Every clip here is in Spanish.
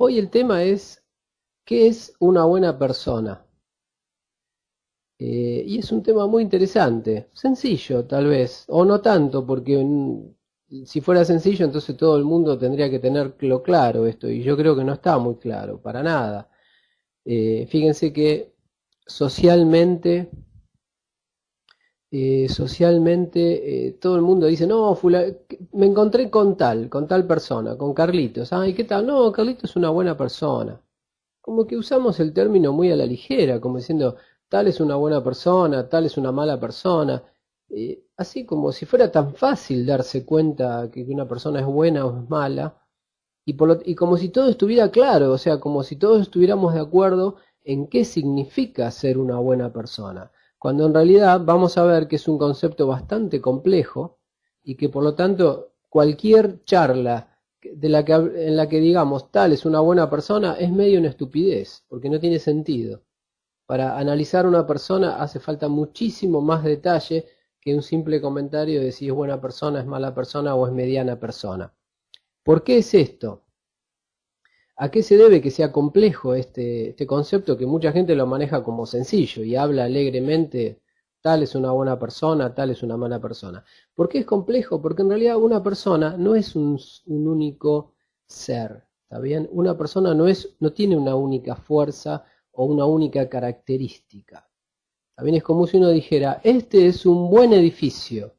Hoy el tema es, ¿qué es una buena persona? Y es un tema muy interesante, sencillo tal vez, o no tanto, porque si fuera sencillo entonces todo el mundo tendría que tenerlo claro esto, y yo creo que no está muy claro, para nada. Fíjense que socialmente, todo el mundo dice, no, me encontré con tal persona, con Carlitos. Ay, ¿qué tal? No, Carlitos es una buena persona. Como que usamos el término muy a la ligera, como diciendo, tal es una buena persona, tal es una mala persona. Así como si fuera tan fácil darse cuenta que una persona es buena o es mala, y como si todo estuviera claro, o sea, como si todos estuviéramos de acuerdo en qué significa ser una buena persona, cuando en realidad vamos a ver que es un concepto bastante complejo y que por lo tanto cualquier charla en la que digamos tal es una buena persona es medio una estupidez, porque no tiene sentido. Para analizar una persona hace falta muchísimo más detalle que un simple comentario de si es buena persona, es mala persona o es mediana persona. ¿Por qué es esto? ¿A qué se debe que sea complejo este concepto que mucha gente lo maneja como sencillo y habla alegremente, tal es una buena persona, tal es una mala persona? ¿Por qué es complejo? Porque en realidad una persona no es un único ser, ¿está bien? Una persona no tiene una única fuerza o una única característica. También es como si uno dijera, este es un buen edificio.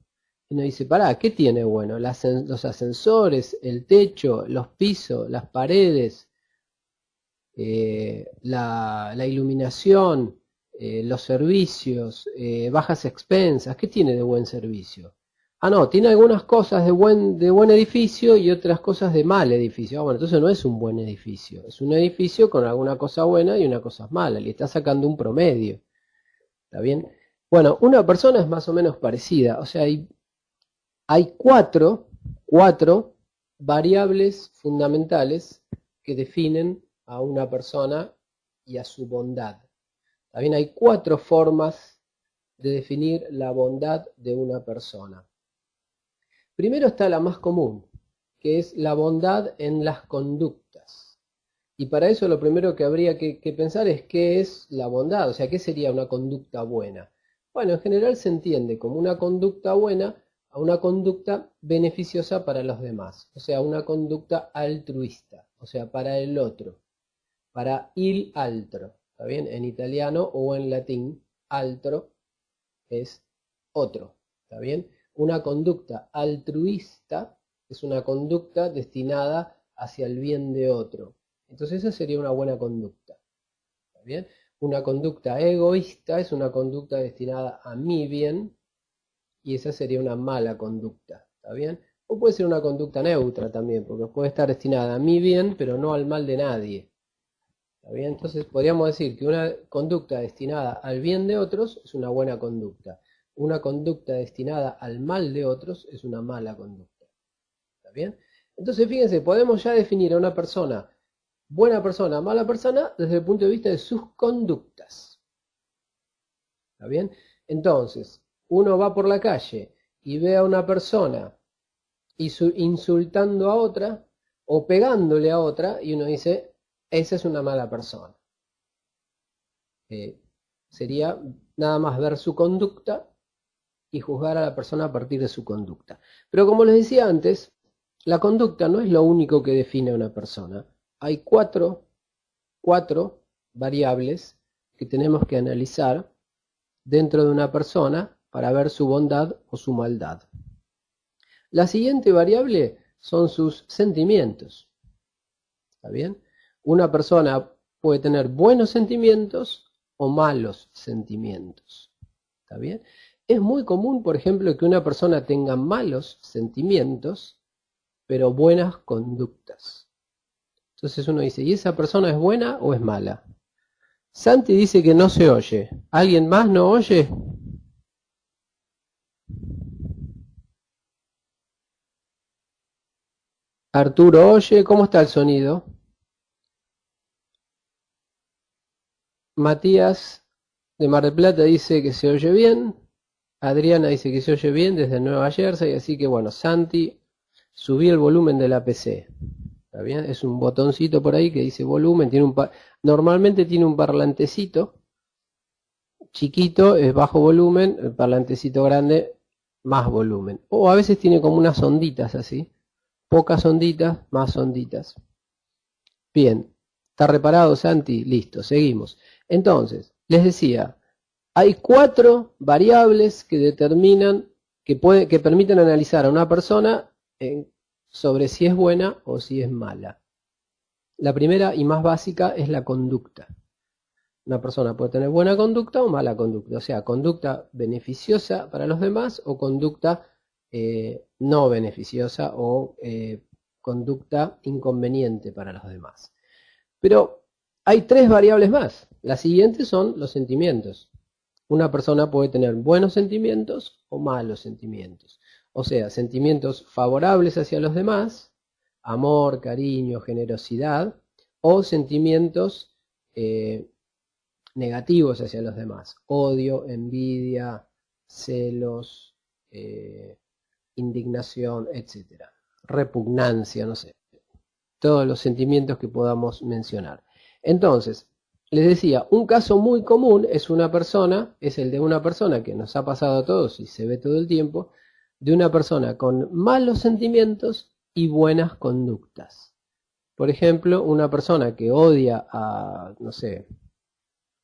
Y uno dice, pará, ¿qué tiene bueno? Los ascensores, el techo, los pisos, las paredes, la iluminación, los servicios, bajas expensas. ¿Qué tiene de buen servicio? Ah, no, tiene algunas cosas de buen edificio y otras cosas de mal edificio. Ah, bueno, entonces no es un buen edificio, es un edificio con alguna cosa buena y una cosa mala. Le está sacando un promedio. ¿Está bien? Bueno, una persona es más o menos parecida. O sea, hay cuatro variables fundamentales que definen a una persona y a su bondad. También hay cuatro formas de definir la bondad de una persona. Primero está la más común, que es la bondad en las conductas. Y para eso lo primero que habría que pensar es qué es la bondad, o sea, qué sería una conducta buena. Bueno, en general se entiende como una conducta buena a una conducta beneficiosa para los demás, o sea, una conducta altruista, o sea, para el otro, para il altro, ¿está bien? En italiano o en latín, altro es otro, ¿está bien? Una conducta altruista es una conducta destinada hacia el bien de otro. Entonces esa sería una buena conducta, ¿está bien? Una conducta egoísta es una conducta destinada a mi bien y esa sería una mala conducta, ¿está bien? O puede ser una conducta neutra también, porque puede estar destinada a mi bien, pero no al mal de nadie, ¿está bien? Entonces podríamos decir que una conducta destinada al bien de otros es una buena conducta. Una conducta destinada al mal de otros es una mala conducta, ¿está bien? Entonces fíjense, podemos ya definir a una persona, buena persona, mala persona, desde el punto de vista de sus conductas, ¿está bien? Entonces, uno va por la calle y ve a una persona insultando a otra o pegándole a otra y uno dice, esa es una mala persona. Sería nada más ver su conducta y juzgar a la persona a partir de su conducta. Pero como les decía antes, la conducta no es lo único que define a una persona. Hay cuatro variables que tenemos que analizar dentro de una persona para ver su bondad o su maldad. La siguiente variable son sus sentimientos. ¿Está bien? Una persona puede tener buenos sentimientos o malos sentimientos. ¿Está bien? Es muy común, por ejemplo, que una persona tenga malos sentimientos, pero buenas conductas. Entonces uno dice, ¿y esa persona es buena o es mala? Santi dice que no se oye. ¿Alguien más no oye? Arturo oye, ¿cómo está el sonido? Matías de Mar del Plata dice que se oye bien. Adriana dice que se oye bien desde Nueva Jersey, así que bueno, Santi, subí el volumen de la PC. ¿Está bien? Es un botoncito por ahí que dice volumen, normalmente tiene un parlantecito chiquito, es bajo volumen, el parlantecito grande, más volumen. O a veces tiene como unas onditas así, pocas onditas, más onditas. Bien, ¿está reparado, Santi? Listo, seguimos. Entonces, les decía, hay 4 variables que determinan, que permiten analizar a una persona sobre si es buena o si es mala. La primera y más básica es la conducta. Una persona puede tener buena conducta o mala conducta, o sea, conducta beneficiosa para los demás o conducta no beneficiosa o conducta inconveniente para los demás. Pero hay 3 variables más. Las siguientes son los sentimientos. Una persona puede tener buenos sentimientos o malos sentimientos. O sea, sentimientos favorables hacia los demás, amor, cariño, generosidad, o sentimientos negativos hacia los demás, odio, envidia, celos, indignación, etc. Repugnancia, no sé, todos los sentimientos que podamos mencionar. Entonces, les decía, un caso muy común es el de una persona que nos ha pasado a todos y se ve todo el tiempo, de una persona con malos sentimientos y buenas conductas. Por ejemplo, una persona que odia a, no sé,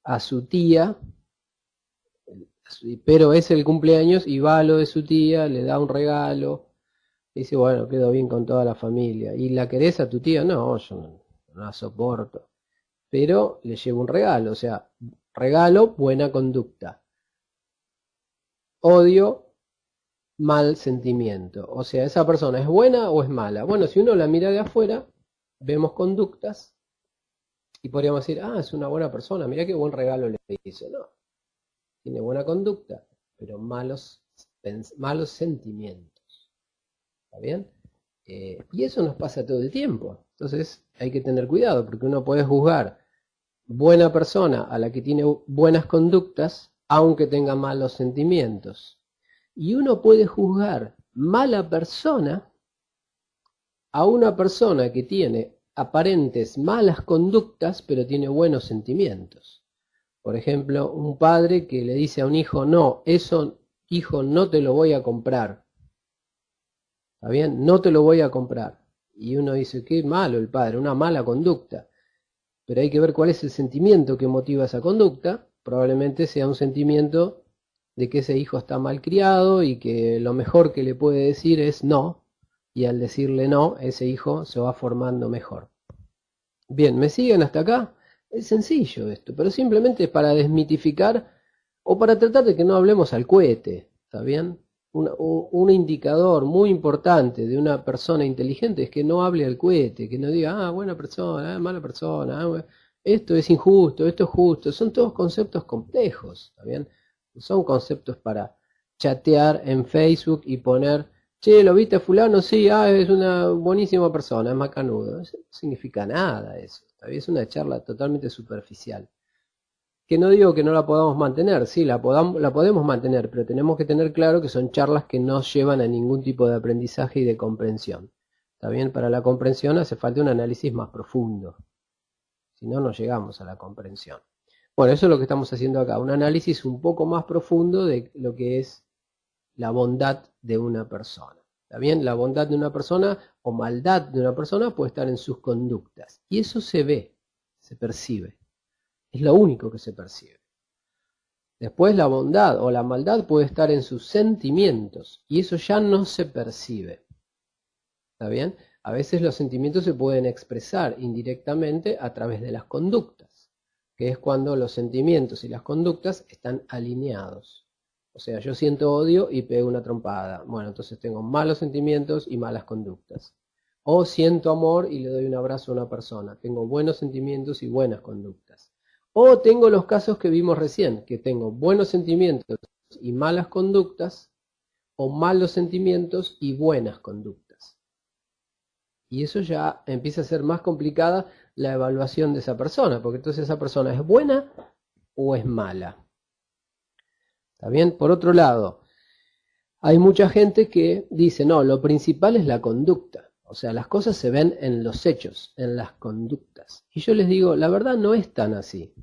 a su tía, pero es el cumpleaños y va a lo de su tía, le da un regalo, y dice, bueno, quedo bien con toda la familia. ¿Y la querés a tu tía? No, yo no la soporto. Pero le llevo un regalo, o sea, regalo, buena conducta. Odio, mal sentimiento. O sea, ¿esa persona es buena o es mala? Bueno, si uno la mira de afuera, vemos conductas y podríamos decir, es una buena persona, mirá qué buen regalo le hizo. No, tiene buena conducta, pero malos sentimientos. ¿Está bien? Y eso nos pasa todo el tiempo. Entonces hay que tener cuidado, porque uno puede juzgar buena persona a la que tiene buenas conductas, aunque tenga malos sentimientos. Y uno puede juzgar mala persona a una persona que tiene aparentes malas conductas, pero tiene buenos sentimientos. Por ejemplo, un padre que le dice a un hijo, no, eso, hijo, no te lo voy a comprar. ¿Está bien? No te lo voy a comprar. Y uno dice, qué malo el padre, una mala conducta. Pero hay que ver cuál es el sentimiento que motiva esa conducta. Probablemente sea un sentimiento de que ese hijo está mal criado y que lo mejor que le puede decir es no. Y al decirle no, ese hijo se va formando mejor. Bien, ¿me siguen hasta acá? Es sencillo esto, pero simplemente es para desmitificar o para tratar de que no hablemos al cohete, ¿está bien? Un indicador muy importante de una persona inteligente es que no hable al cohete, que no diga, buena persona, mala persona, esto es injusto, esto es justo. Son todos conceptos complejos, ¿está bien? Son conceptos para chatear en Facebook y poner, che, ¿lo viste a fulano? Sí, es una buenísima persona, es macanudo. Eso no significa nada eso, ¿está bien? Es una charla totalmente superficial. Que no digo que no la podamos mantener, sí, la podemos mantener, pero tenemos que tener claro que son charlas que no llevan a ningún tipo de aprendizaje y de comprensión. ¿Está bien? Para la comprensión hace falta un análisis más profundo. Si no, no llegamos a la comprensión. Bueno, eso es lo que estamos haciendo acá, un análisis un poco más profundo de lo que es la bondad de una persona. ¿Está bien? La bondad de una persona o maldad de una persona puede estar en sus conductas. Y eso se ve, se percibe. Es lo único que se percibe. Después la bondad o la maldad puede estar en sus sentimientos y eso ya no se percibe. ¿Está bien? A veces los sentimientos se pueden expresar indirectamente a través de las conductas, que es cuando los sentimientos y las conductas están alineados. O sea, yo siento odio y pego una trompada. Bueno, entonces tengo malos sentimientos y malas conductas. O siento amor y le doy un abrazo a una persona. Tengo buenos sentimientos y buenas conductas. O tengo los casos que vimos recién, que tengo buenos sentimientos y malas conductas, o malos sentimientos y buenas conductas. Y eso ya empieza a ser más complicada la evaluación de esa persona, porque entonces esa persona es buena o es mala. ¿Está bien? Por otro lado, hay mucha gente que dice, no, lo principal es la conducta. O sea, las cosas se ven en los hechos, en las conductas. Y yo les digo, la verdad no es tan así.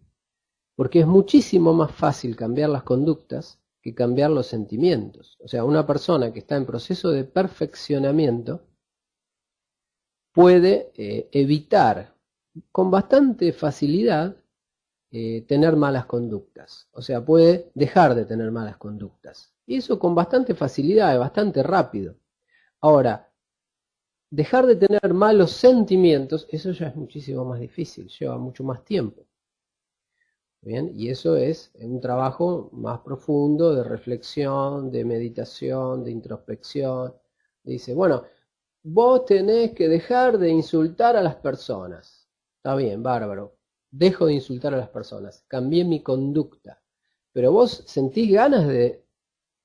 Porque es muchísimo más fácil cambiar las conductas que cambiar los sentimientos. O sea, una persona que está en proceso de perfeccionamiento puede evitar con bastante facilidad tener malas conductas. O sea, puede dejar de tener malas conductas. Y eso con bastante facilidad, bastante rápido. Ahora, dejar de tener malos sentimientos, eso ya es muchísimo más difícil, lleva mucho más tiempo. ¿Bien? Y eso es un trabajo más profundo de reflexión, de meditación, de introspección. Dice, bueno, vos tenés que dejar de insultar a las personas. Está bien, bárbaro. Dejo de insultar a las personas. Cambié mi conducta. ¿Pero vos sentís ganas de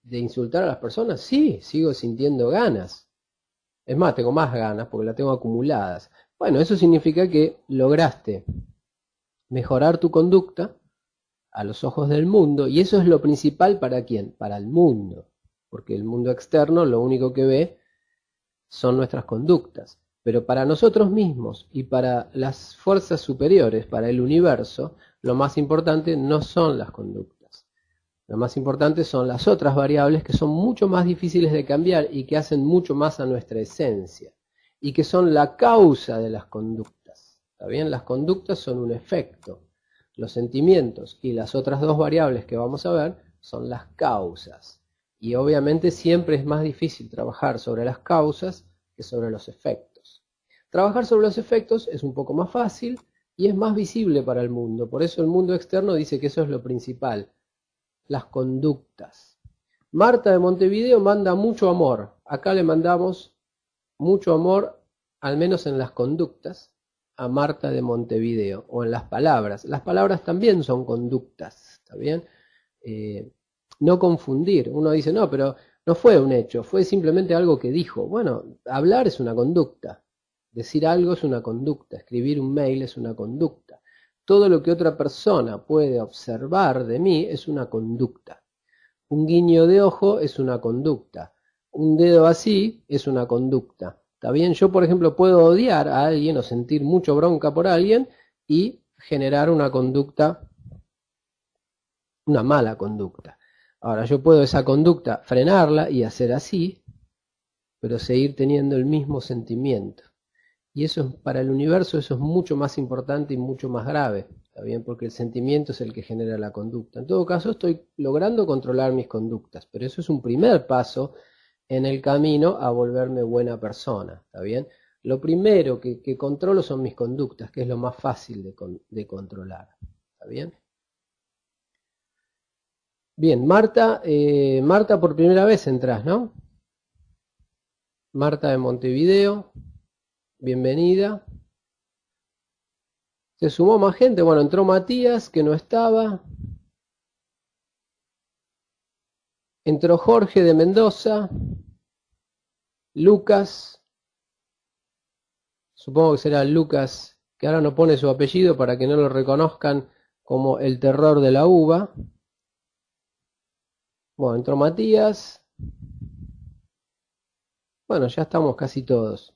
insultar a las personas? Sí, sigo sintiendo ganas. Es más, tengo más ganas porque las tengo acumuladas. Bueno, eso significa que lograste mejorar tu conducta a los ojos del mundo, y eso es lo principal para quién, para el mundo, porque el mundo externo lo único que ve son nuestras conductas, pero para nosotros mismos y para las fuerzas superiores, para el universo, lo más importante no son las conductas, lo más importante son las otras variables que son mucho más difíciles de cambiar y que hacen mucho más a nuestra esencia, y que son la causa de las conductas. ¿Está bien? Las conductas son un efecto. Los sentimientos y las otras dos variables que vamos a ver son las causas. Y obviamente siempre es más difícil trabajar sobre las causas que sobre los efectos. Trabajar sobre los efectos es un poco más fácil y es más visible para el mundo. Por eso el mundo externo dice que eso es lo principal, las conductas. Marta de Montevideo manda mucho amor. Acá le mandamos mucho amor, al menos en las conductas, a Marta de Montevideo, o en las palabras. Las palabras también son conductas, ¿está bien? No confundir. Uno dice, no, pero no fue un hecho, fue simplemente algo que dijo. Bueno, hablar es una conducta. Decir algo es una conducta. Escribir un mail es una conducta. Todo lo que otra persona puede observar de mí es una conducta. Un guiño de ojo es una conducta. Un dedo así es una conducta. ¿Está bien? Yo, por ejemplo, puedo odiar a alguien o sentir mucho bronca por alguien y generar una conducta, una mala conducta. Ahora, yo puedo esa conducta frenarla y hacer así, pero seguir teniendo el mismo sentimiento. Y eso, para el universo, eso es mucho más importante y mucho más grave. ¿Está bien? Porque el sentimiento es el que genera la conducta. En todo caso, estoy logrando controlar mis conductas, pero eso es un primer paso en el camino a volverme buena persona, ¿está bien? Lo primero que controlo son mis conductas, que es lo más fácil de controlar, ¿está bien? Bien, Marta, Marta por primera vez entras, ¿no? Marta de Montevideo, bienvenida. Se sumó más gente, bueno, entró Matías, que no estaba. Entró Jorge de Mendoza. Lucas, supongo que será Lucas, que ahora no pone su apellido para que no lo reconozcan como el terror de la uva. Bueno, entró Matías. Bueno, ya estamos casi todos.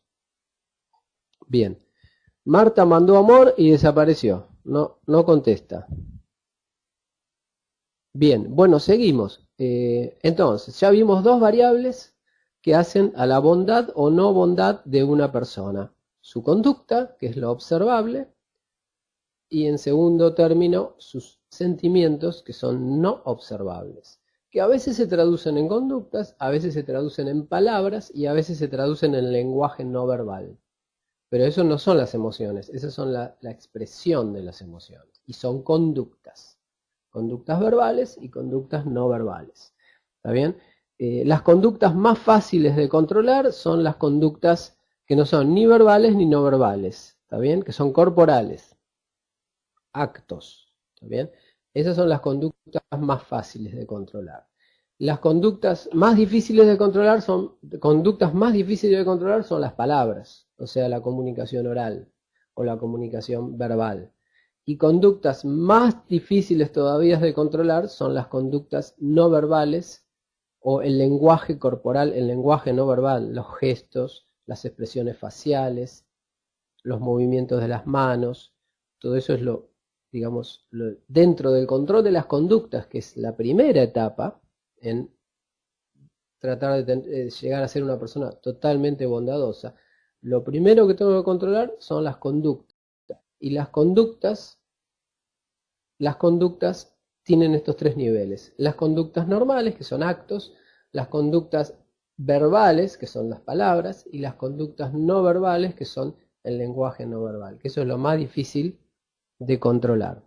Bien. Marta mandó amor y desapareció. No contesta. Bien, bueno, seguimos. Entonces, ya vimos dos variables que hacen a la bondad o no bondad de una persona. Su conducta, que es lo observable, y en segundo término, sus sentimientos, que son no observables, que a veces se traducen en conductas, a veces se traducen en palabras y a veces se traducen en lenguaje no verbal. Pero eso no son las emociones, esas son la expresión de las emociones, y son conductas. Conductas verbales y conductas no verbales. ¿Está bien? Las conductas más fáciles de controlar son las conductas que no son ni verbales ni no verbales. ¿Está bien? Que son corporales. Actos. ¿Está bien? Esas son las conductas más fáciles de controlar. Las conductas más difíciles de controlar son las palabras, o sea, la comunicación oral o la comunicación verbal. Y conductas más difíciles todavía de controlar son las conductas no verbales o el lenguaje corporal, el lenguaje no verbal, los gestos, las expresiones faciales, los movimientos de las manos. Todo eso es digamos, dentro del control de las conductas, que es la primera etapa en tratar de llegar a ser una persona totalmente bondadosa. Lo primero que tengo que controlar son las conductas. Y las conductas tienen estos tres niveles. Las conductas normales, que son actos, las conductas verbales, que son las palabras, y las conductas no verbales, que son el lenguaje no verbal, que eso es lo más difícil de controlar.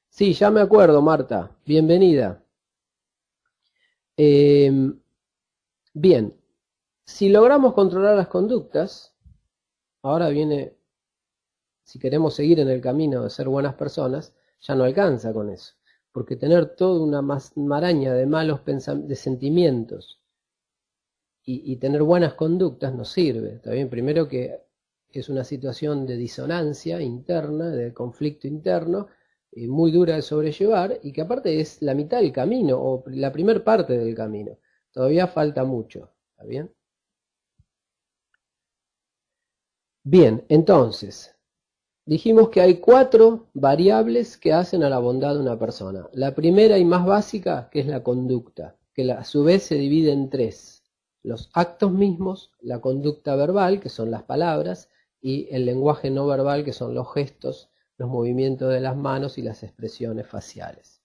Sí, ya me acuerdo, Marta. Bienvenida. Bien, si logramos controlar las conductas, ahora viene, si queremos seguir en el camino de ser buenas personas, ya no alcanza con eso, porque tener toda una maraña de malos de sentimientos y tener buenas conductas no sirve. Está bien, primero que es una situación de disonancia interna, de conflicto interno, muy dura de sobrellevar, y que aparte es la mitad del camino, o la primera parte del camino. Todavía falta mucho, ¿está bien? Bien, entonces, dijimos que hay 4 variables que hacen a la bondad de una persona. La primera y más básica, que es la conducta, que a su vez se divide en 3. Los actos mismos, la conducta verbal, que son las palabras, y el lenguaje no verbal, que son los gestos, los movimientos de las manos y las expresiones faciales.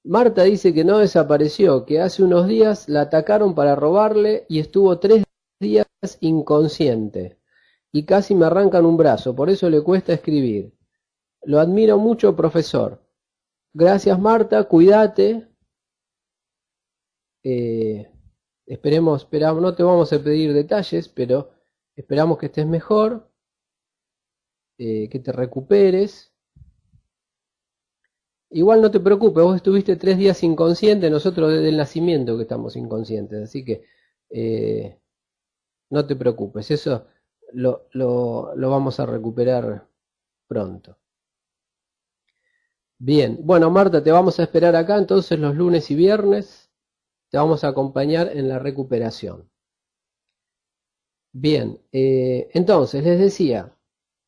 Marta dice que no desapareció, que hace unos días la atacaron para robarle y estuvo 3 días inconsciente. Y casi me arrancan un brazo, por eso le cuesta escribir. Lo admiro mucho, profesor. Gracias, Marta, cuídate. Esperamos, no te vamos a pedir detalles, pero esperamos que estés mejor, que te recuperes. Igual no te preocupes, vos estuviste 3 días inconsciente, nosotros desde el nacimiento que estamos inconscientes, así que no te preocupes, eso lo vamos a recuperar pronto. Bien, bueno, Marta, te vamos a esperar acá entonces los lunes y viernes, te vamos a acompañar en la recuperación. Bien, entonces les decía,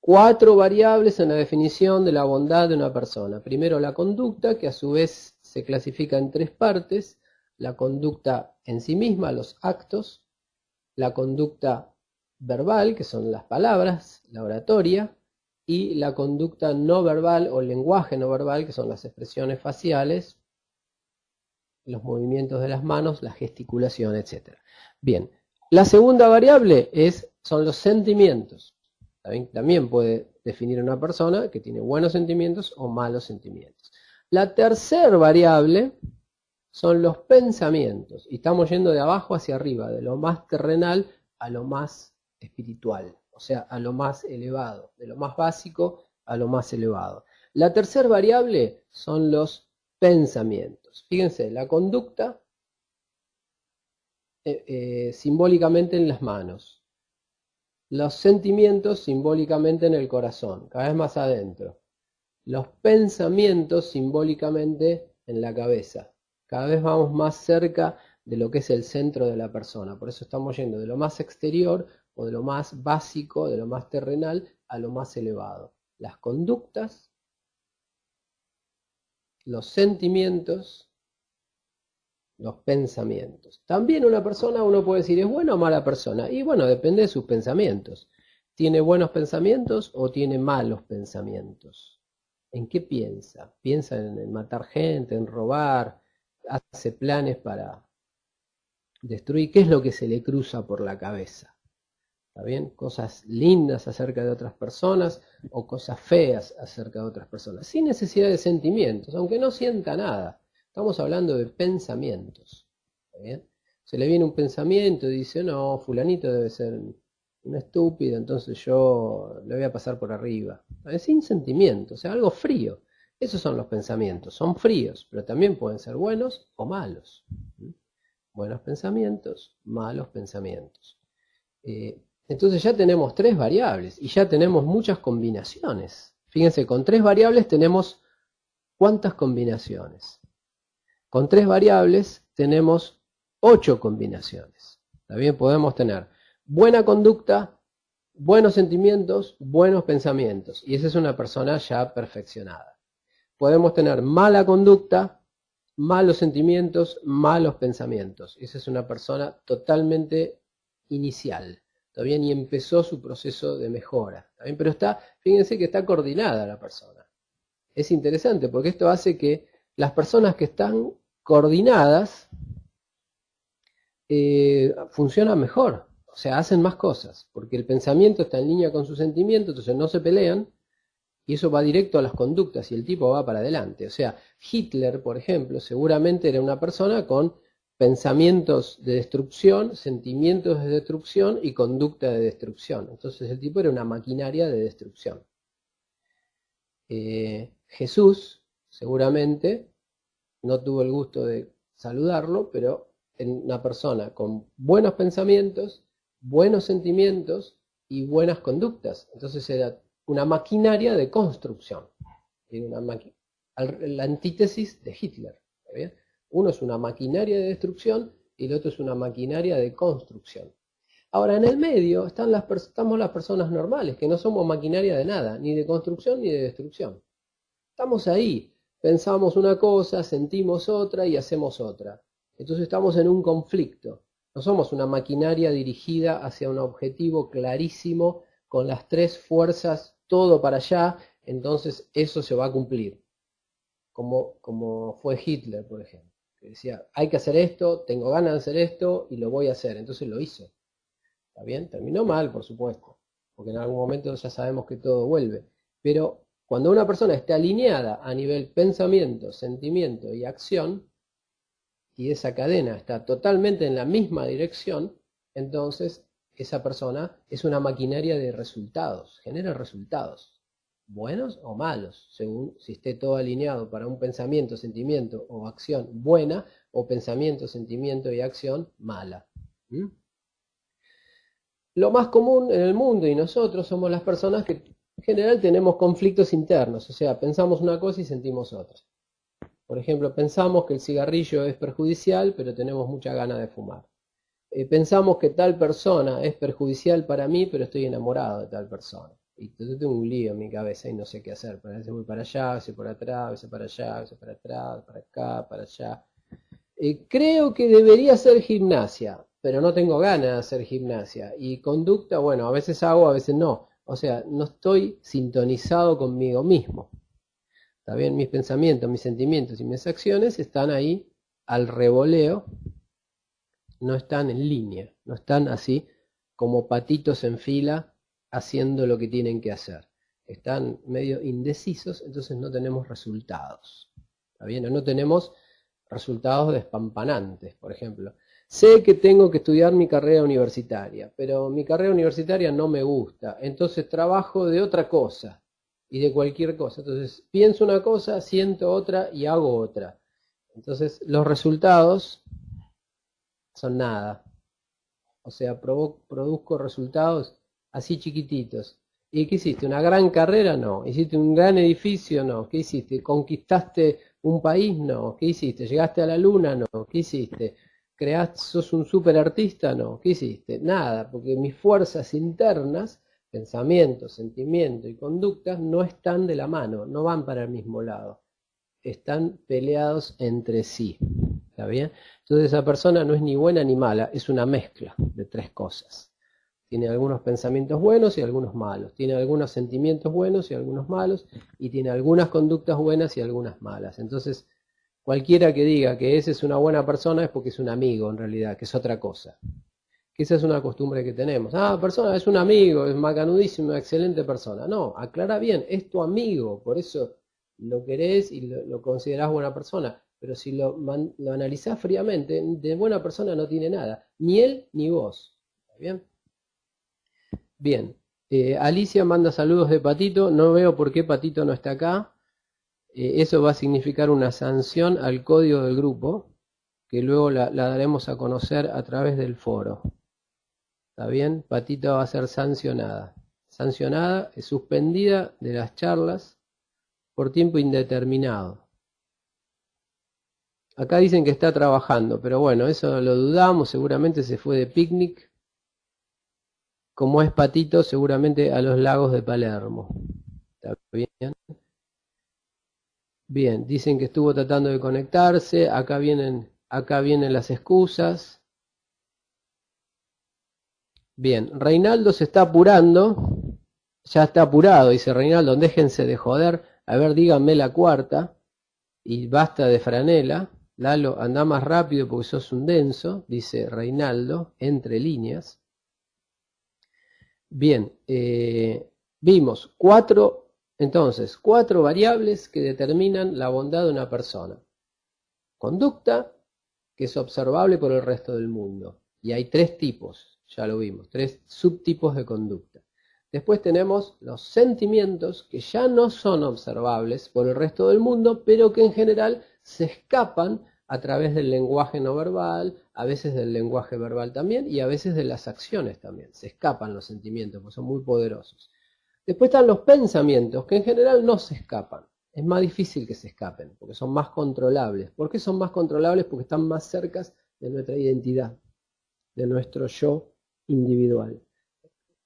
4 variables en la definición de la bondad de una persona. Primero la conducta, que a su vez se clasifica en 3 partes. La conducta en sí misma, los actos. La conducta verbal, que son las palabras, la oratoria. Y la conducta no verbal o el lenguaje no verbal, que son las expresiones faciales, los movimientos de las manos, la gesticulación, etc. Bien, la segunda variable son los sentimientos. También puede definir una persona que tiene buenos sentimientos o malos sentimientos. La tercera variable son los pensamientos. Y estamos yendo de abajo hacia arriba, de lo más terrenal a lo más espiritual. O sea, a lo más elevado. De lo más básico a lo más elevado. La tercera variable son los pensamientos. Fíjense, la conducta simbólicamente en las manos. Los sentimientos simbólicamente en el corazón, cada vez más adentro. Los pensamientos simbólicamente en la cabeza. Cada vez vamos más cerca de lo que es el centro de la persona. Por eso estamos yendo de lo más exterior o de lo más básico, de lo más terrenal, a lo más elevado. Las conductas, los sentimientos, los pensamientos. También una persona, uno puede decir, ¿es buena o mala persona? Y bueno, depende de sus pensamientos. ¿Tiene buenos pensamientos o tiene malos pensamientos? ¿En qué piensa? ¿Piensa en matar gente, en robar? ¿Hace planes para destruir? ¿Qué es lo que se le cruza por la cabeza? ¿Está bien? Cosas lindas acerca de otras personas o cosas feas acerca de otras personas. Sin necesidad de sentimientos, aunque no sienta nada. Estamos hablando de pensamientos. ¿Está bien? Se le viene un pensamiento y dice, no, fulanito debe ser un estúpido, entonces yo le voy a pasar por arriba. Sin sentimiento, o sea, algo frío. Esos son los pensamientos, son fríos, pero también pueden ser buenos o malos. Buenos pensamientos, malos pensamientos. Entonces ya tenemos 3 variables y ya tenemos muchas combinaciones. Fíjense, con 3 variables tenemos ¿cuántas combinaciones? Con 3 variables tenemos 8 combinaciones. ¿Está bien? Podemos tener buena conducta, buenos sentimientos, buenos pensamientos. Y esa es una persona ya perfeccionada. Podemos tener mala conducta, malos sentimientos, malos pensamientos. Esa es una persona totalmente inicial. ¿Está bien? Y empezó su proceso de mejora. ¿Está bien? Pero fíjense que está coordinada la persona. Es interesante porque esto hace que las personas que están coordinadas funcionan mejor. O sea, hacen más cosas. Porque el pensamiento está en línea con su sentimiento, entonces no se pelean. Y eso va directo a las conductas y el tipo va para adelante. O sea, Hitler, por ejemplo, seguramente era una persona con pensamientos de destrucción, sentimientos de destrucción y conducta de destrucción. Entonces el tipo era una maquinaria de destrucción. Jesús, seguramente, no tuvo el gusto de saludarlo, pero una persona con buenos pensamientos, buenos sentimientos y buenas conductas. Entonces era una maquinaria de construcción. La antítesis de Hitler. ¿Está bien? Uno es una maquinaria de destrucción y el otro es una maquinaria de construcción. Ahora, en el medio estamos las personas normales, que no somos maquinaria de nada, ni de construcción ni de destrucción. Estamos ahí, pensamos una cosa, sentimos otra y hacemos otra. Entonces estamos en un conflicto. No somos una maquinaria dirigida hacia un objetivo clarísimo, con las tres fuerzas, todo para allá, entonces eso se va a cumplir. Como fue Hitler, por ejemplo, que decía, hay que hacer esto, tengo ganas de hacer esto y lo voy a hacer. Entonces lo hizo. ¿Está bien? Terminó mal, por supuesto, porque en algún momento ya sabemos que todo vuelve. Pero cuando una persona está alineada a nivel pensamiento, sentimiento y acción, y esa cadena está totalmente en la misma dirección, entonces esa persona es una maquinaria de resultados, genera resultados, buenos o malos, según si esté todo alineado para un pensamiento, sentimiento o acción buena, o pensamiento, sentimiento y acción mala. ¿Mm? Lo más común en el mundo y nosotros somos las personas que en general tenemos conflictos internos, o sea, pensamos una cosa y sentimos otra. Por ejemplo, pensamos que el cigarrillo es perjudicial, pero tenemos mucha ganas de fumar. Pensamos que tal persona es perjudicial para mí, pero estoy enamorado de tal persona. Y yo tengo un lío en mi cabeza y no sé qué hacer. A veces voy para allá, a veces por atrás, a veces para allá, a veces para atrás, para acá, para allá. Creo que debería hacer gimnasia, pero no tengo ganas de hacer gimnasia. Y conducta, bueno, a veces hago, a veces no. O sea, no estoy sintonizado conmigo mismo. ¿Está bien? Mis pensamientos, mis sentimientos y mis acciones están ahí al revoleo, no están en línea, no están así como patitos en fila haciendo lo que tienen que hacer. Están medio indecisos, entonces no tenemos resultados. ¿Está bien? O no tenemos resultados despampanantes, por ejemplo. Sé que tengo que estudiar mi carrera universitaria, pero mi carrera universitaria no me gusta, entonces trabajo de otra cosa y de cualquier cosa. Entonces pienso una cosa, siento otra y hago otra. Entonces los resultados son nada. O sea, produzco resultados así chiquititos. ¿Y qué hiciste? ¿Una gran carrera? No. ¿Hiciste un gran edificio? No. ¿Qué hiciste? ¿Conquistaste un país? No. ¿Qué hiciste? ¿Llegaste a la luna? No. ¿Qué hiciste? ¿Sos un super artista? No. ¿Qué hiciste? Nada, porque mis fuerzas internas, pensamientos, sentimientos y conductas no están de la mano, no van para el mismo lado. Están peleados entre sí. ¿Está bien? Entonces esa persona no es ni buena ni mala, es una mezcla de tres cosas. Tiene algunos pensamientos buenos y algunos malos. Tiene algunos sentimientos buenos y algunos malos. Y tiene algunas conductas buenas y algunas malas. Entonces, cualquiera que diga que ese es una buena persona es porque es un amigo en realidad, que es otra cosa. Que esa es una costumbre que tenemos. Ah, persona, es un amigo, es macanudísimo, excelente persona. No, aclara bien, es tu amigo, por eso lo querés y lo considerás buena persona. Pero si lo analizás fríamente, de buena persona no tiene nada. Ni él ni vos. ¿Está bien? Bien. Alicia manda saludos de Patito. No veo por qué Patito no está acá. Eso va a significar una sanción al código del grupo, que luego la daremos a conocer a través del foro. ¿Está bien? Patito va a ser sancionada. Sancionada, es suspendida de las charlas por tiempo indeterminado. Acá dicen que está trabajando, pero bueno, eso lo dudamos, seguramente se fue de picnic. Como es Patito, seguramente a los lagos de Palermo. ¿Está bien? Bien, dicen que estuvo tratando de conectarse, acá vienen las excusas. Bien, Reinaldo se está apurando, ya está apurado, dice Reinaldo, déjense de joder, a ver, díganme la cuarta, y basta de franela. Lalo, anda más rápido porque sos un denso, dice Reinaldo, entre líneas. Bien, vimos entonces, cuatro variables que determinan la bondad de una persona. Conducta, que es observable por el resto del mundo. Y hay tres tipos, ya lo vimos, tres subtipos de conducta. Después tenemos los sentimientos, que ya no son observables por el resto del mundo, pero que en general se escapan a través del lenguaje no verbal, a veces del lenguaje verbal también, y a veces de las acciones también. Se escapan los sentimientos, porque son muy poderosos. Después están los pensamientos, que en general no se escapan. Es más difícil que se escapen, porque son más controlables. ¿Por qué son más controlables? Porque están más cerca de nuestra identidad, de nuestro yo individual.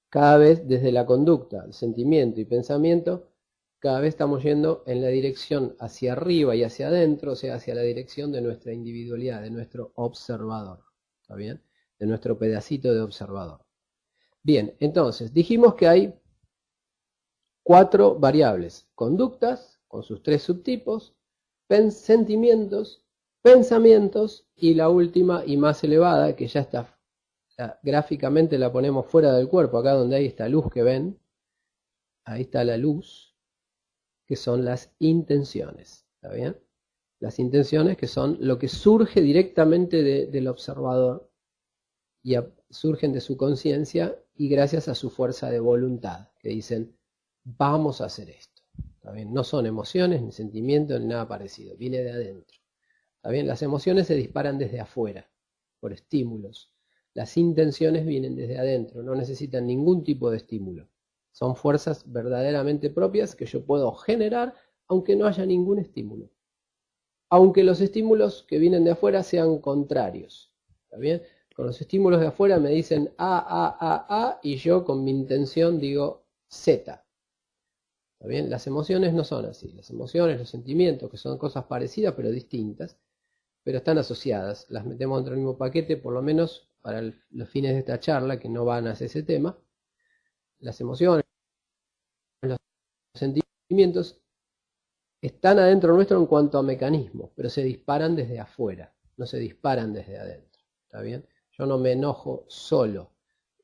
Cada vez desde la conducta, el sentimiento y pensamiento, cada vez estamos yendo en la dirección hacia arriba y hacia adentro, o sea, hacia la dirección de nuestra individualidad, de nuestro observador. ¿Está bien? De nuestro pedacito de observador. Bien, entonces, dijimos que hay cuatro variables: conductas, con sus tres subtipos, sentimientos, pensamientos, y la última y más elevada, que ya está gráficamente la ponemos fuera del cuerpo, acá donde hay esta luz que ven, ahí está la luz, que son las intenciones. ¿Está bien? Las intenciones, que son lo que surge directamente del observador y surgen de su conciencia y gracias a su fuerza de voluntad, que dicen, vamos a hacer esto. ¿Está bien? No son emociones, ni sentimientos, ni nada parecido, viene de adentro. ¿Está bien? Las emociones se disparan desde afuera, por estímulos. Las intenciones vienen desde adentro, no necesitan ningún tipo de estímulo. Son fuerzas verdaderamente propias que yo puedo generar aunque no haya ningún estímulo. Aunque los estímulos que vienen de afuera sean contrarios. ¿Está bien? Con los estímulos de afuera me dicen A, y yo con mi intención digo Z. ¿Está bien? Las emociones no son así. Las emociones, los sentimientos, que son cosas parecidas pero distintas, pero están asociadas. Las metemos dentro del mismo paquete, por lo menos para los fines de esta charla, que no van hacia ese tema. Las emociones, los sentimientos están adentro nuestro en cuanto a mecanismos, pero se disparan desde afuera, no se disparan desde adentro. ¿Está bien? Yo no me enojo solo.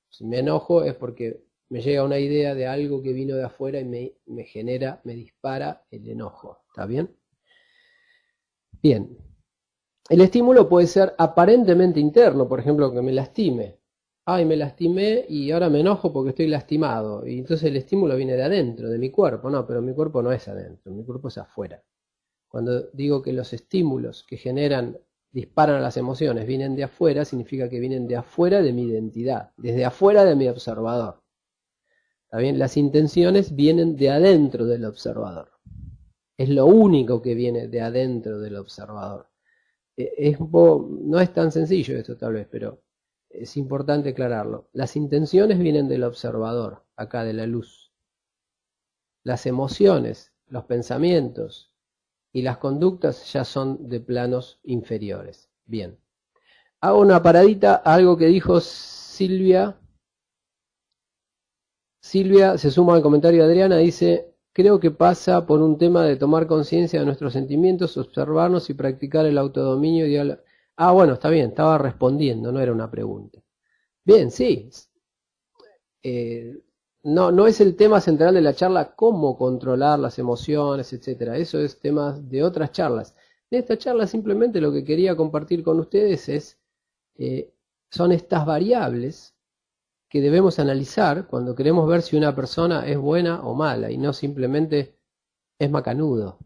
Si me enojo es porque me llega una idea de algo que vino de afuera y me genera, me dispara el enojo. ¿Está bien? Bien. El estímulo puede ser aparentemente interno, por ejemplo, que me lastime. Ay, me lastimé y ahora me enojo porque estoy lastimado. Y entonces el estímulo viene de adentro, de mi cuerpo. No, pero mi cuerpo no es adentro, mi cuerpo es afuera. Cuando digo que los estímulos que disparan a las emociones, vienen de afuera, significa que vienen de afuera de mi identidad, desde afuera de mi observador. ¿Está bien? Las intenciones vienen de adentro del observador. Es lo único que viene de adentro del observador. No es tan sencillo esto tal vez, pero es importante aclararlo. Las intenciones vienen del observador, acá de la luz. Las emociones, los pensamientos y las conductas ya son de planos inferiores. Bien. Hago una paradita a algo que dijo Silvia. Silvia se suma al comentario de Adriana, dice: creo que pasa por un tema de tomar conciencia de nuestros sentimientos, observarnos y practicar el autodominio. Bueno, está bien, estaba respondiendo, no era una pregunta. Bien, sí. No es el tema central de la charla cómo controlar las emociones, etcétera. Eso es tema de otras charlas. En esta charla simplemente lo que quería compartir con ustedes son estas variables que debemos analizar cuando queremos ver si una persona es buena o mala y no simplemente es macanudo.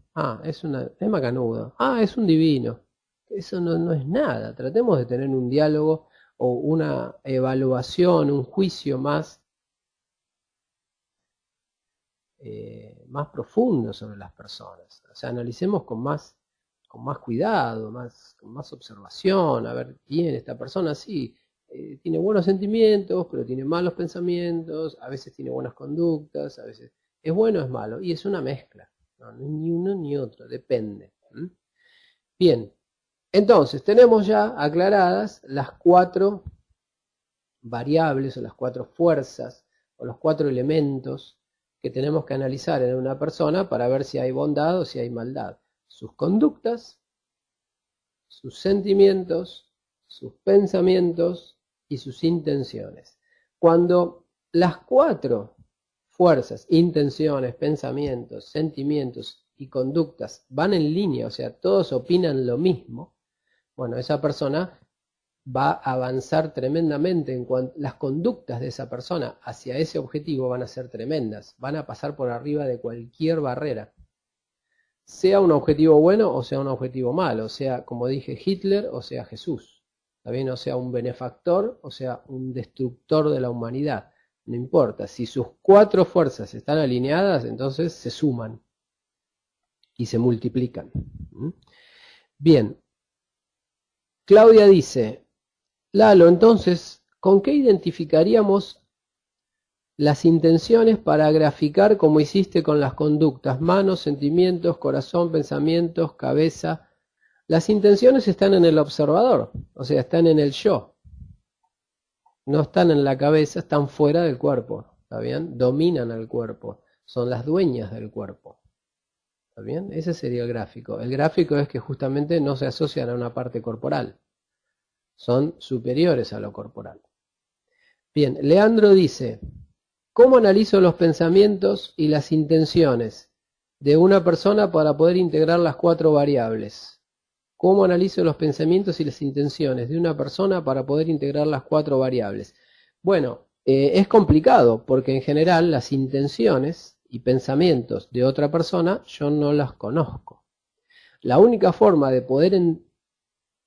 Es macanudo. Es un divino. Eso no es nada. Tratemos de tener un diálogo o una evaluación, un juicio más profundo sobre las personas. O sea, analicemos con más con más cuidado, con más observación, a ver, bien, esta persona sí, tiene buenos sentimientos, pero tiene malos pensamientos, a veces tiene buenas conductas, a veces es bueno o es malo, y es una mezcla, no, ni uno ni otro, depende. Bien, entonces tenemos ya aclaradas las 4 variables o las 4 fuerzas o los 4 elementos que tenemos que analizar en una persona para ver si hay bondad o si hay maldad. Sus conductas, sus sentimientos, sus pensamientos y sus intenciones. Cuando las 4 fuerzas, intenciones, pensamientos, sentimientos y conductas van en línea, o sea, todos opinan lo mismo, bueno, esa persona va a avanzar tremendamente en cuanto las conductas de esa persona hacia ese objetivo van a ser tremendas, van a pasar por arriba de cualquier barrera, sea un objetivo bueno o sea un objetivo malo, sea como dije Hitler o sea Jesús, también o sea un benefactor o sea un destructor de la humanidad, no importa, si sus 4 fuerzas están alineadas, entonces se suman y se multiplican. Bien, Claudia dice, Lalo, entonces, ¿con qué identificaríamos las intenciones para graficar como hiciste con las conductas? Manos, sentimientos, corazón, pensamientos, cabeza. Las intenciones están en el observador, o sea, están en el yo. No están en la cabeza, están fuera del cuerpo, ¿está bien? Dominan al cuerpo, son las dueñas del cuerpo, ¿está bien? Ese sería el gráfico. El gráfico es que justamente no se asocian a una parte corporal. Son superiores a lo corporal. Bien, Leandro dice, ¿cómo analizo los pensamientos y las intenciones de una persona para poder integrar las 4 variables? ¿Cómo analizo los pensamientos y las intenciones de una persona para poder integrar las 4 variables? Bueno, es complicado porque en general las intenciones y pensamientos de otra persona yo no las conozco. La única forma de poder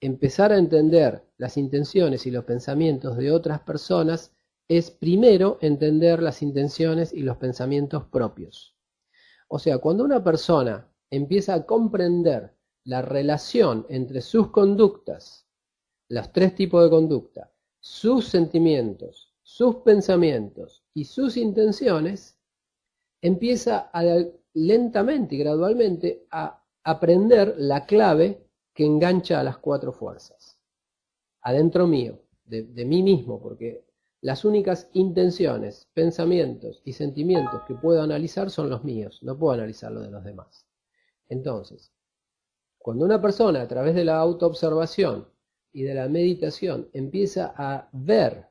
empezar a entender las intenciones y los pensamientos de otras personas es primero entender las intenciones y los pensamientos propios. O sea, cuando una persona empieza a comprender la relación entre sus conductas, los 3 tipos de conducta, sus sentimientos, sus pensamientos y sus intenciones, empieza lentamente y gradualmente a aprender la clave que engancha a las 4 fuerzas. Adentro mío, de mí mismo, porque las únicas intenciones, pensamientos y sentimientos que puedo analizar son los míos, no puedo analizar los de los demás. Entonces, cuando una persona a través de la autoobservación y de la meditación empieza a ver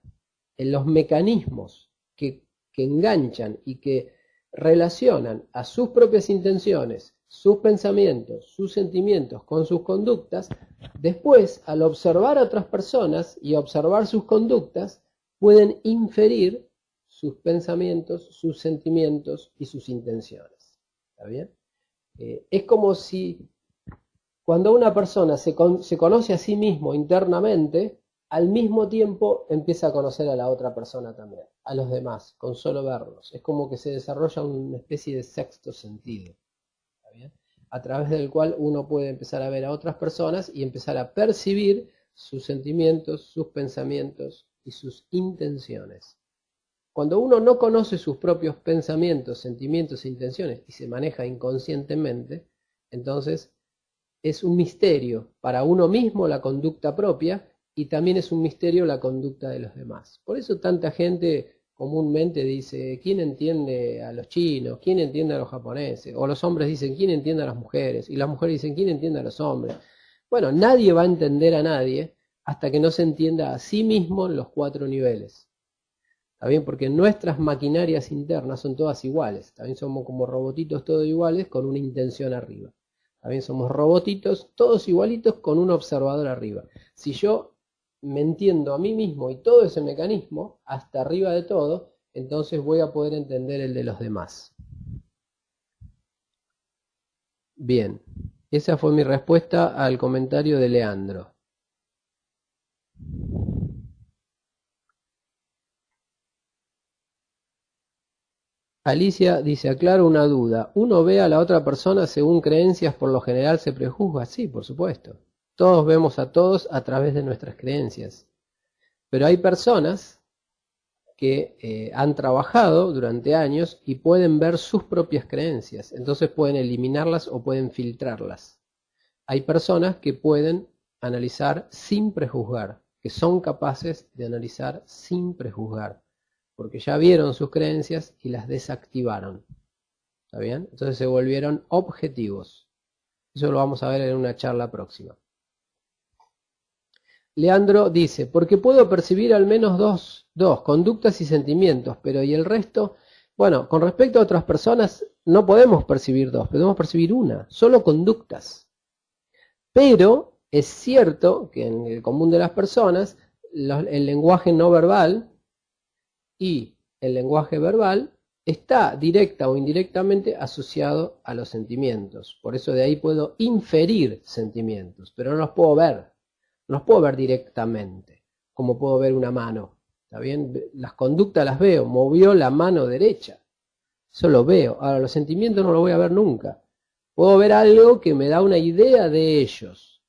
en los mecanismos que enganchan y que relacionan a sus propias intenciones, sus pensamientos, sus sentimientos con sus conductas, después al observar a otras personas y observar sus conductas, pueden inferir sus pensamientos, sus sentimientos y sus intenciones. ¿Está bien? Es como si cuando una persona se conoce a sí mismo internamente, al mismo tiempo empieza a conocer a la otra persona también, a los demás, con solo verlos. Es como que se desarrolla una especie de sexto sentido, ¿está bien? A través del cual uno puede empezar a ver a otras personas y empezar a percibir sus sentimientos, sus pensamientos y sus intenciones. Cuando uno no conoce sus propios pensamientos, sentimientos e intenciones y se maneja inconscientemente, entonces es un misterio para uno mismo la conducta propia y también es un misterio la conducta de los demás. Por eso tanta gente comúnmente dice, ¿quién entiende a los chinos? ¿Quién entiende a los japoneses? O los hombres dicen, ¿quién entiende a las mujeres? Y las mujeres dicen, ¿quién entiende a los hombres? Bueno, nadie va a entender a nadie hasta que no se entienda a sí mismo en los 4 niveles. ¿Está bien? Porque nuestras maquinarias internas son todas iguales. También somos como robotitos todos iguales con una intención arriba. También somos robotitos todos igualitos con un observador arriba. Si yo me entiendo a mí mismo y todo ese mecanismo, hasta arriba de todo, entonces voy a poder entender el de los demás. Bien, esa fue mi respuesta al comentario de Leandro. Alicia dice, aclaro una duda. ¿Uno ve a la otra persona según creencias, por lo general se prejuzga? Sí, por supuesto. Todos vemos a todos a través de nuestras creencias. Pero hay personas que han trabajado durante años y pueden ver sus propias creencias. Entonces pueden eliminarlas o pueden filtrarlas. Hay personas que pueden analizar sin prejuzgar, que son capaces de analizar sin prejuzgar, porque ya vieron sus creencias y las desactivaron. ¿Está bien? Entonces se volvieron objetivos. Eso lo vamos a ver en una charla próxima. Leandro dice, porque puedo percibir al menos dos, conductas y sentimientos, pero ¿y el resto? Bueno, con respecto a otras personas no podemos percibir dos, podemos percibir una, solo conductas. Pero es cierto que en el común de las personas el lenguaje no verbal y el lenguaje verbal está directa o indirectamente asociado a los sentimientos. Por eso de ahí puedo inferir sentimientos, pero no los puedo ver. No los puedo ver directamente, como puedo ver una mano. ¿Está bien? Las conductas las veo, movió la mano derecha. Eso lo veo. Ahora los sentimientos no los voy a ver nunca. Puedo ver algo que me da una idea de ellos.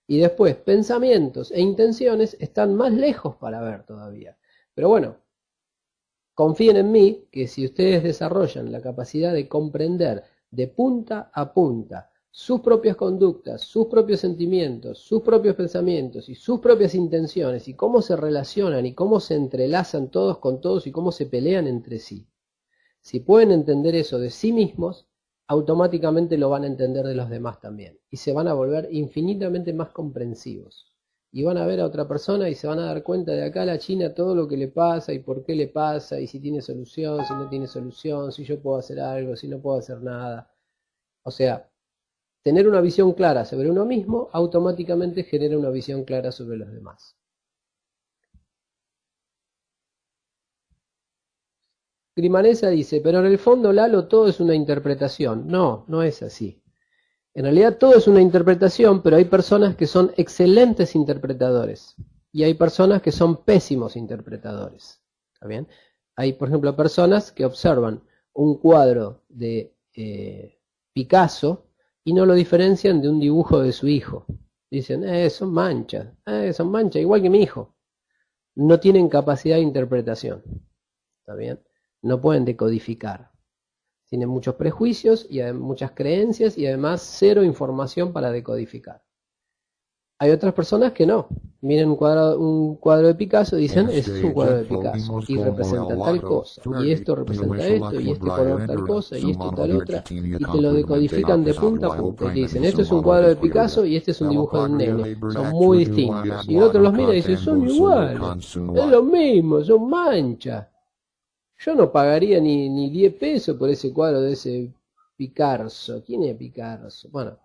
Y después, pensamientos e intenciones están más lejos para ver todavía. Pero bueno, confíen en mí que si ustedes desarrollan la capacidad de comprender de punta a punta sus propias conductas, sus propios sentimientos, sus propios pensamientos y sus propias intenciones y cómo se relacionan y cómo se entrelazan todos con todos y cómo se pelean entre sí. Si pueden entender eso de sí mismos, automáticamente lo van a entender de los demás también y se van a volver infinitamente más comprensivos. Y van a ver a otra persona y se van a dar cuenta de acá a la China todo lo que le pasa y por qué le pasa y si tiene solución, si no tiene solución, si yo puedo hacer algo, si no puedo hacer nada. O sea, tener una visión clara sobre uno mismo automáticamente genera una visión clara sobre los demás. Grimanesa dice, pero en el fondo, Lalo, todo es una interpretación. No, no es así. En realidad todo es una interpretación, pero hay personas que son excelentes interpretadores y hay personas que son pésimos interpretadores. ¿Está bien? Hay, por ejemplo, personas que observan un cuadro de Picasso y no lo diferencian de un dibujo de su hijo. Dicen, son manchas, igual que mi hijo. No tienen capacidad de interpretación. ¿Está bien? No pueden decodificar. Tienen muchos prejuicios y muchas creencias y además cero información para decodificar. Hay otras personas que no. Miren un cuadro de Picasso y dicen, ese es un cuadro de Picasso y representa tal cosa, y esto representa esto, y este color tal cosa, y esto tal otra, y te lo decodifican de punta a punta. Y dicen, este es un cuadro de Picasso y este es un dibujo de un nene. Son muy distintos. Y otros los miran y dicen, son iguales, es lo mismo, son manchas. Yo no pagaría ni 10 pesos por ese cuadro de ese Picasso. ¿Quién es Picasso? Bueno,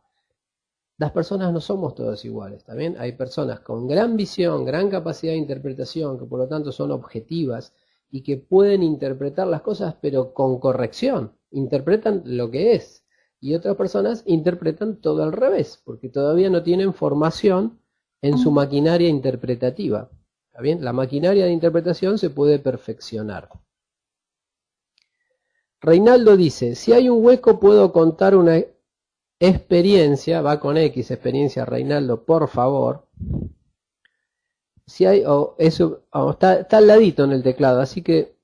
las personas no somos todas iguales, ¿está bien? Hay personas con gran visión, gran capacidad de interpretación, que por lo tanto son objetivas y que pueden interpretar las cosas pero con corrección. Interpretan lo que es. Y otras personas interpretan todo al revés, porque todavía no tienen formación en su maquinaria interpretativa. ¿Está bien? La maquinaria de interpretación se puede perfeccionar. Reinaldo dice, si hay un hueco puedo contar una experiencia, va con X, experiencia Reinaldo, por favor. Si hay, está al ladito en el teclado, así que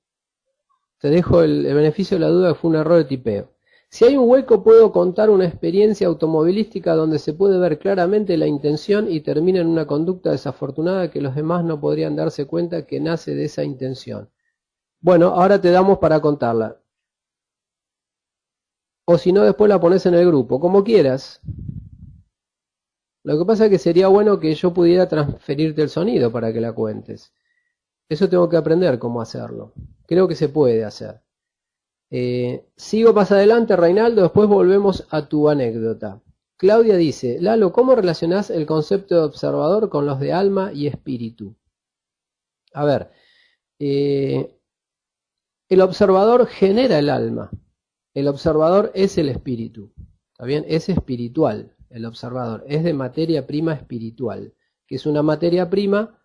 te dejo el beneficio de la duda que fue un error de tipeo. Si hay un hueco puedo contar una experiencia automovilística donde se puede ver claramente la intención y termina en una conducta desafortunada que los demás no podrían darse cuenta que nace de esa intención. Bueno, ahora te damos para contarla. O si no, después la pones en el grupo, como quieras. Lo que pasa es que sería bueno que yo pudiera transferirte el sonido para que la cuentes. Eso tengo que aprender cómo hacerlo. Creo que se puede hacer. Sigo más adelante, Reinaldo, después volvemos a tu anécdota. Claudia dice, Lalo, ¿cómo relacionás el concepto de observador con los de alma y espíritu? A ver, el observador genera el alma. El observador es el espíritu, ¿está bien? Es espiritual el observador, es de materia prima espiritual, que es una materia prima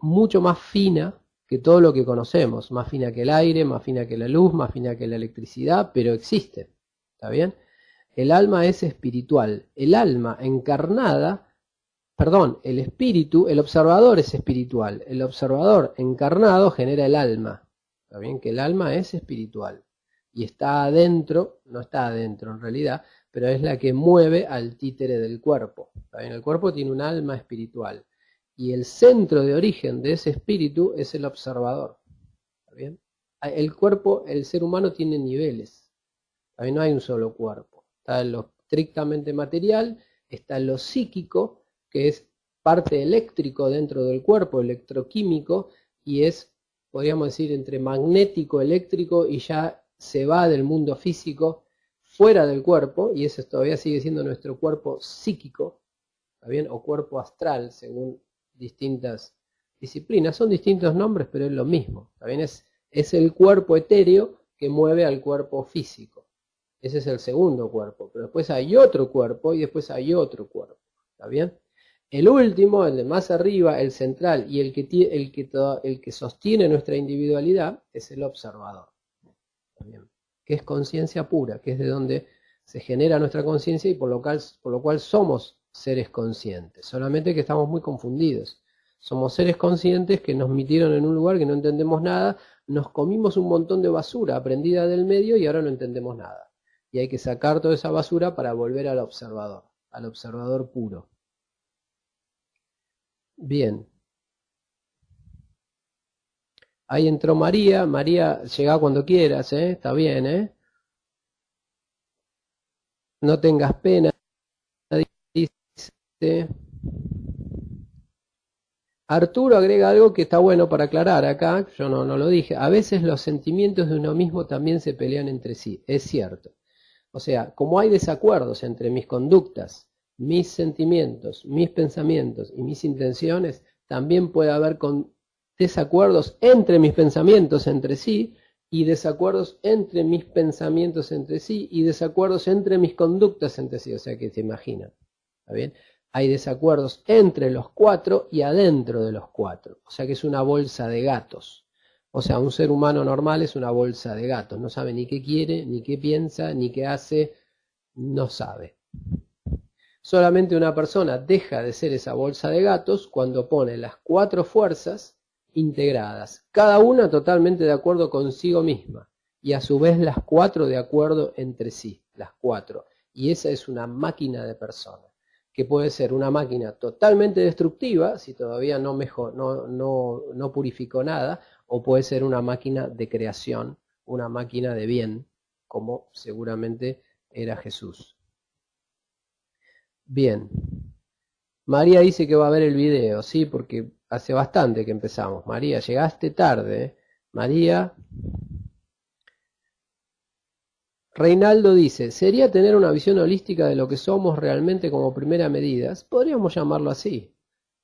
mucho más fina que todo lo que conocemos, más fina que el aire, más fina que la luz, más fina que la electricidad, pero existe. ¿Está bien? El alma es espiritual. El alma encarnada, perdón, el espíritu, el observador es espiritual. El observador encarnado genera el alma. ¿Está bien? Que el alma es espiritual. Y está adentro, no está adentro en realidad, pero es la que mueve al títere del cuerpo. ¿Está bien? El cuerpo tiene un alma espiritual. Y el centro de origen de ese espíritu es el observador. ¿Está bien? El cuerpo, el ser humano tiene niveles. ¿Está bien? No hay un solo cuerpo. Está en lo estrictamente material, está en lo psíquico, que es parte eléctrico dentro del cuerpo, electroquímico, y es, podríamos decir, entre magnético, eléctrico, y ya se va del mundo físico fuera del cuerpo, y ese todavía sigue siendo nuestro cuerpo psíquico, ¿está bien? O cuerpo astral, según distintas disciplinas. Son distintos nombres, pero es lo mismo. ¿Está bien? Es el cuerpo etéreo que mueve al cuerpo físico. Ese es el segundo cuerpo. Pero después hay otro cuerpo y después hay otro cuerpo. ¿Está bien? El último, el de más arriba, el central y el que sostiene nuestra individualidad es el observador. ¿Está bien? Que es conciencia pura, que es de donde se genera nuestra conciencia y por lo cual somos seres conscientes, solamente que estamos muy confundidos. Somos seres conscientes que nos metieron en un lugar que no entendemos nada, nos comimos un montón de basura aprendida del medio y ahora no entendemos nada. Y hay que sacar toda esa basura para volver al observador puro. Bien. Ahí entró María. María, llega cuando quieras, ¿eh? Está bien, ¿eh? No tengas pena, dice. Arturo agrega algo que está bueno para aclarar acá, yo no lo dije. A veces los sentimientos de uno mismo también se pelean entre sí, es cierto. O sea, como hay desacuerdos entre mis conductas, mis sentimientos, mis pensamientos y mis intenciones, también puede haber desacuerdos entre mis pensamientos entre sí y desacuerdos entre mis pensamientos entre sí y desacuerdos entre mis conductas entre sí. O sea que se imaginan, ¿está bien? Hay desacuerdos entre los cuatro y adentro de los cuatro. O sea que es una bolsa de gatos. O sea, un ser humano normal es una bolsa de gatos. No sabe ni qué quiere, ni qué piensa, ni qué hace. No sabe. Solamente una persona deja de ser esa bolsa de gatos cuando pone las cuatro fuerzas integradas, cada una totalmente de acuerdo consigo misma, y a su vez las cuatro de acuerdo entre sí, las cuatro. Y esa es una máquina de persona, que puede ser una máquina totalmente destructiva, si todavía no purificó nada, o puede ser una máquina de creación, una máquina de bien, como seguramente era Jesús. Bien. María dice que va a ver el video, sí, porque hace bastante que empezamos. María, llegaste tarde, ¿eh? María. Reinaldo dice, ¿sería tener una visión holística de lo que somos realmente como primera medida? Podríamos llamarlo así.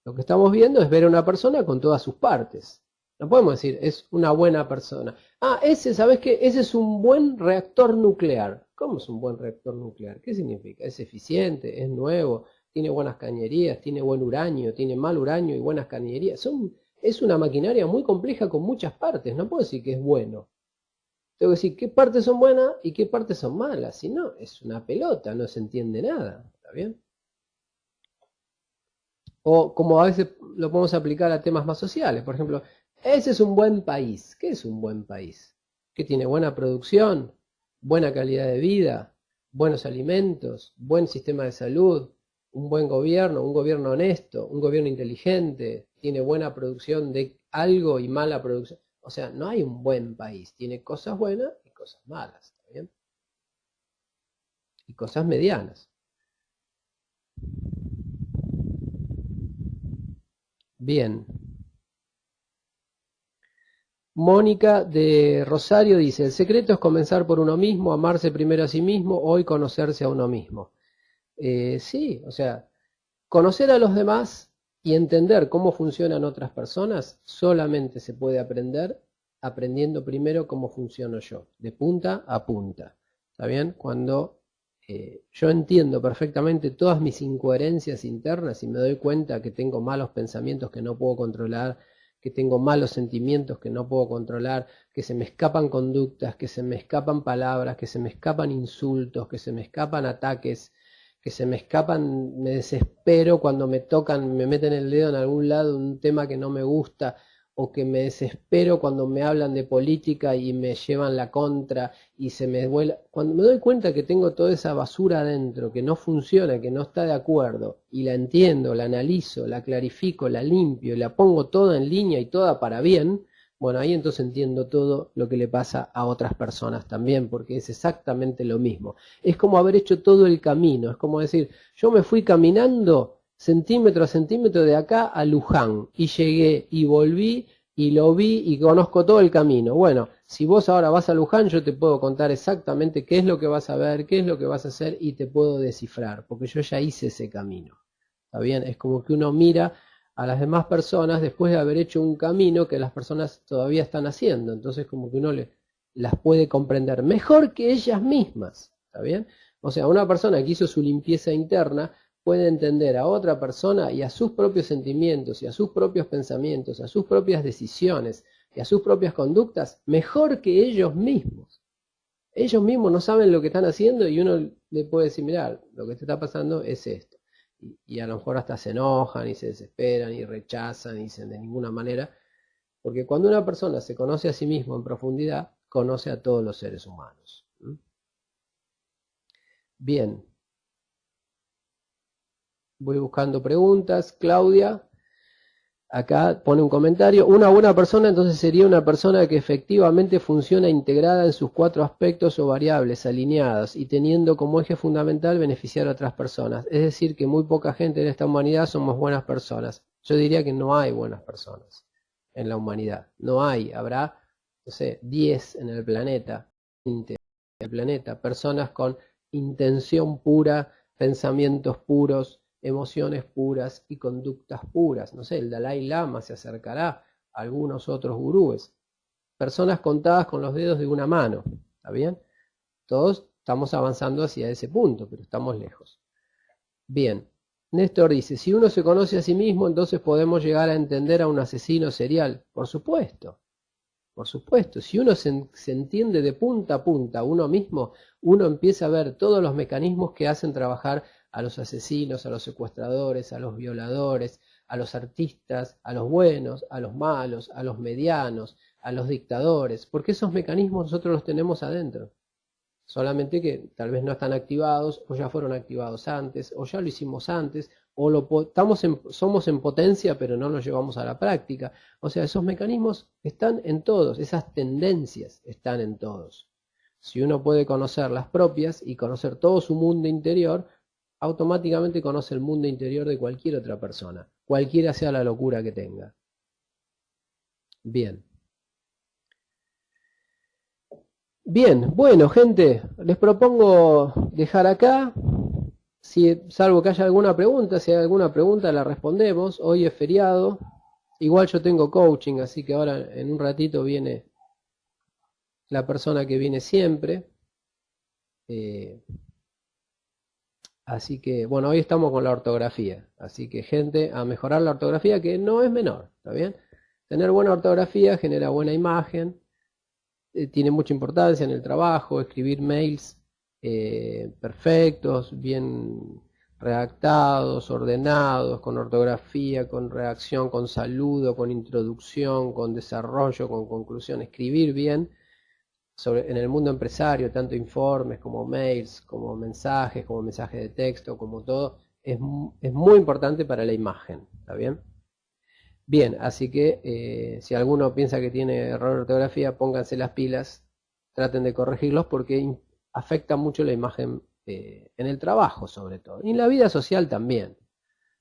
Lo que estamos viendo es ver a una persona con todas sus partes. No podemos decir, es una buena persona. Ah, ¿sabes qué? Ese es un buen reactor nuclear. ¿Cómo es un buen reactor nuclear? ¿Qué significa? ¿Es eficiente? ¿Es nuevo? ¿Tiene buenas cañerías? ¿Tiene buen uranio? ¿Tiene mal uranio y buenas cañerías? Es una maquinaria muy compleja con muchas partes. No puedo decir que es bueno. Tengo que decir qué partes son buenas y qué partes son malas. Si no, es una pelota, no se entiende nada. ¿Está bien? O como a veces lo podemos aplicar a temas más sociales. Por ejemplo, ese es un buen país. ¿Qué es un buen país? ¿Que tiene buena producción, buena calidad de vida, buenos alimentos, buen sistema de salud, un buen gobierno, un gobierno honesto, un gobierno inteligente, tiene buena producción de algo y mala producción? O sea, no hay un buen país. Tiene cosas buenas y cosas malas, ¿está bien? Y cosas medianas. Bien. Mónica de Rosario dice, el secreto es comenzar por uno mismo, amarse primero a sí mismo, hoy conocerse a uno mismo. Sí, o sea, conocer a los demás y entender cómo funcionan otras personas solamente se puede aprender aprendiendo primero cómo funciono yo, de punta a punta. ¿Está bien? Cuando yo entiendo perfectamente todas mis incoherencias internas y me doy cuenta que tengo malos pensamientos que no puedo controlar, que tengo malos sentimientos que no puedo controlar, que se me escapan conductas, que se me escapan palabras, que se me escapan insultos, que se me escapan ataques, que se me escapan, me desespero cuando me tocan, me meten el dedo en algún lado, un tema que no me gusta, o que me desespero cuando me hablan de política y me llevan la contra y se me vuela. Cuando me doy cuenta que tengo toda esa basura adentro, que no funciona, que no está de acuerdo, y la entiendo, la analizo, la clarifico, la limpio y la pongo toda en línea y toda para bien, bueno, ahí entonces entiendo todo lo que le pasa a otras personas también, porque es exactamente lo mismo. Es como haber hecho todo el camino, es como decir, yo me fui caminando centímetro a centímetro de acá a Luján y llegué y volví y lo vi y conozco todo el camino. Bueno, si vos ahora vas a Luján, yo te puedo contar exactamente qué es lo que vas a ver, qué es lo que vas a hacer y te puedo descifrar, porque yo ya hice ese camino. ¿Está bien? Es como que uno mira a las demás personas después de haber hecho un camino que las personas todavía están haciendo. Entonces como que uno las puede comprender mejor que ellas mismas. ¿Está bien? O sea, una persona que hizo su limpieza interna puede entender a otra persona y a sus propios sentimientos y a sus propios pensamientos, a sus propias decisiones y a sus propias conductas mejor que ellos mismos. Ellos mismos no saben lo que están haciendo y uno le puede decir, mirá, lo que te está pasando es esto. Y a lo mejor hasta se enojan y se desesperan y rechazan y dicen de ninguna manera, porque cuando una persona se conoce a sí mismo en profundidad, conoce a todos los seres humanos. Bien. Voy buscando preguntas. Claudia, acá pone un comentario. Una buena persona entonces sería una persona que efectivamente funciona integrada en sus 4 aspectos o variables alineadas y teniendo como eje fundamental beneficiar a otras personas. Es decir, que muy poca gente en esta humanidad somos buenas personas. Yo diría que no hay buenas personas en la humanidad. No hay. Habrá, no sé, 10 en el planeta. Personas con intención pura, pensamientos puros, emociones puras y conductas puras. No sé, el Dalai Lama se acercará a algunos otros gurúes. Personas contadas con los dedos de una mano. ¿Está bien? Todos estamos avanzando hacia ese punto, pero estamos lejos. Bien. Néstor dice, si uno se conoce a sí mismo, entonces podemos llegar a entender a un asesino serial. Por supuesto. Por supuesto, si uno se entiende de punta a punta uno mismo, uno empieza a ver todos los mecanismos que hacen trabajar a los asesinos, a los secuestradores, a los violadores, a los artistas, a los buenos, a los malos, a los medianos, a los dictadores, porque esos mecanismos nosotros los tenemos adentro. Solamente que tal vez no están activados, o ya fueron activados antes, o ya lo hicimos antes, o somos en potencia pero no lo llevamos a la práctica. O sea, esos mecanismos están en todos, esas tendencias están en todos. Si uno puede conocer las propias y conocer todo su mundo interior, automáticamente conoce el mundo interior de cualquier otra persona, cualquiera sea la locura que tenga. Bien. Bien, bueno, gente, les propongo dejar acá. Salvo que haya alguna pregunta, si hay alguna pregunta la respondemos. Hoy es feriado. Igual yo tengo coaching, así que ahora en un ratito viene la persona que viene siempre. Así que, bueno, hoy estamos con la ortografía. Así que, gente, a mejorar la ortografía, que no es menor, ¿está bien? Tener buena ortografía genera buena imagen. Tiene mucha importancia en el trabajo, escribir mails perfectos, bien redactados, ordenados, con ortografía, con redacción, con saludo, con introducción, con desarrollo, con conclusión, escribir bien en el mundo empresario, tanto informes como mails, como mensajes de texto, como todo, es muy importante para la imagen, ¿está bien? Bien, así que si alguno piensa que tiene error de ortografía, pónganse las pilas, traten de corregirlos porque afecta mucho la imagen en el trabajo sobre todo, y en la vida social también.